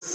एक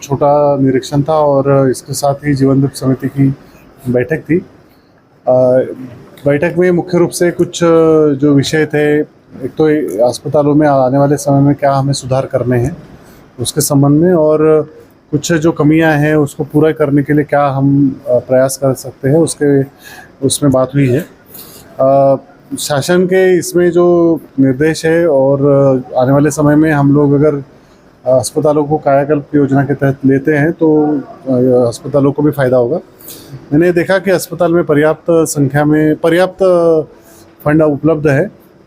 छोटा निरीक्षण था और इसके साथ ही जीवनदीप समिति की बैठक थी। बैठक में मुख्य रूप से कुछ जो विषय थे, एक तो अस्पतालों में आने वाले समय में क्या हमें सुधार करने हैं उसके संबंध में, और कुछ जो कमियां हैं उसको पूरा करने के लिए क्या हम प्रयास कर सकते हैं उसमें बात हुई है। शासन के इसमें जो निर्देश है और आने वाले समय में हम लोग अगर अस्पतालों को कायाकल्प योजना के तहत लेते हैं तो अस्पतालों को भी फ़ायदा होगा। मैंने देखा कि अस्पताल में पर्याप्त फंड उपलब्ध है,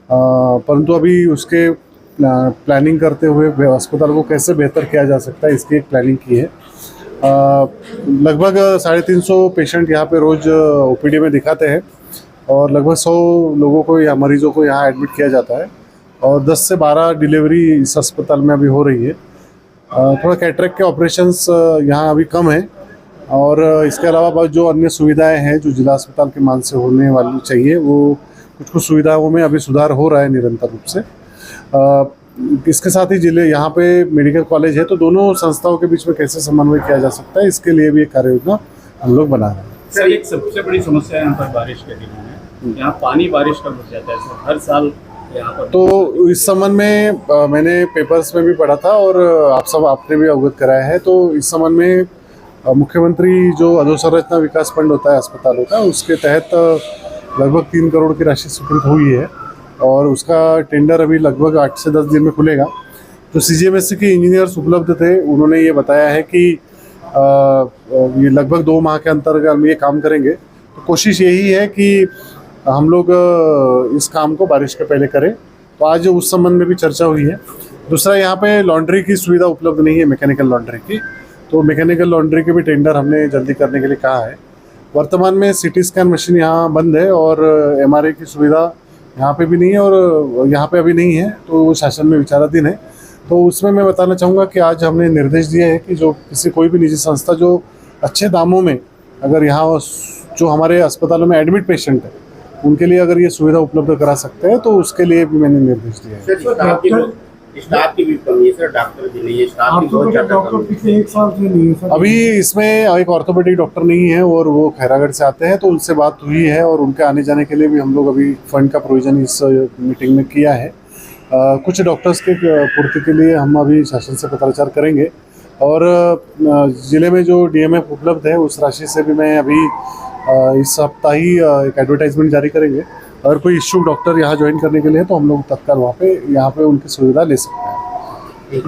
परंतु अभी उसके प्लानिंग करते हुए अस्पताल को कैसे बेहतर किया जा सकता है इसकी एक प्लानिंग की है। लगभग 350 पेशेंट यहाँ पे रोज़ ओपीडी में दिखाते हैं और लगभग 100 लोगों को या मरीजों को यहाँ एडमिट किया जाता है और 10 से 12 डिलीवरी इस अस्पताल में अभी हो रही है। थोड़ा कैटरेक्ट के ऑपरेशंस यहाँ अभी कम है और इसके अलावा जो अन्य सुविधाएं हैं जो जिला अस्पताल के मान से होने वाली चाहिए, वो कुछ सुविधाओं में अभी सुधार हो रहा है निरंतर रूप से। इसके साथ ही जिले यहाँ पे मेडिकल कॉलेज है, तो दोनों संस्थाओं के बीच में कैसे समन्वय किया जा सकता है इसके लिए भी एक कार्य योजना हम लोग बना रहे हैं। सर, एक सबसे बड़ी समस्या है यहाँ पर बारिश के दिनों में, यहाँ पानी बारिश का घुस जाता है सर, हर साल यहाँ पर। तो इस संबंध में मैंने पेपर्स में भी पढ़ा था और आपने भी अवगत कराया है। तो इस संबंध में मुख्यमंत्री जो अधोसंरचना विकास फंड होता है अस्पतालों का, उसके तहत लगभग 3 करोड़ की राशि स्वीकृत हुई है और उसका टेंडर अभी लगभग 8 से 10 दिन में खुलेगा। जो CGMSC के इंजीनियर्स उपलब्ध थे उन्होंने ये बताया है कि ये लगभग 2 माह के अंतर्गत हम ये काम करेंगे। तो कोशिश यही है कि हम लोग इस काम को बारिश के पहले करें। तो आज उस संबंध में भी चर्चा हुई है। दूसरा, यहाँ पे लॉन्ड्री की सुविधा उपलब्ध नहीं है, मैकेनिकल लॉन्ड्री की, तो मैकेनिकल लॉन्ड्री के भी टेंडर हमने जल्दी करने के लिए कहा है। वर्तमान में CT स्कैन मशीन यहाँ बंद है और MRI की सुविधा यहाँ पे भी नहीं है और यहाँ पे अभी नहीं है, तो वो शासन में विचाराधीन है। तो उसमें मैं बताना चाहूँगा कि आज हमने निर्देश दिए हैं कि जो कोई भी निजी संस्था जो अच्छे दामों में अगर यहाँ जो हमारे अस्पतालों में एडमिट पेशेंट है उनके लिए अगर ये सुविधा उपलब्ध करा सकते हैं तो उसके लिए भी मैंने निर्देश दिया है। स्टाफ की भी कमी है सर, डॉक्टर भी नहीं है, स्टाफ की बहुत ज़्यादा कमी है। पिछले 1 साल से नहीं है सर। अभी इसमें एक ऑर्थोपेडिक डॉक्टर नहीं है और वो खैरागढ़ से आते हैं, तो उनसे बात हुई है और उनके आने जाने के लिए भी हम लोग अभी फंड का प्रोविजन इस मीटिंग में किया है। कुछ डॉक्टर्स के पूर्ति के लिए हम अभी शासन से पत्राचार करेंगे और ज़िले में जो DMF उपलब्ध है उस राशि से भी मैं अभी इस सप्ताह ही एक एडवर्टाइजमेंट जारी करेंगे। अगर कोई इच्छुक डॉक्टर यहाँ ज्वाइन करने के लिए है तो हम लोग तत्काल यहाँ पे उनकी सुविधा ले सकते हैं।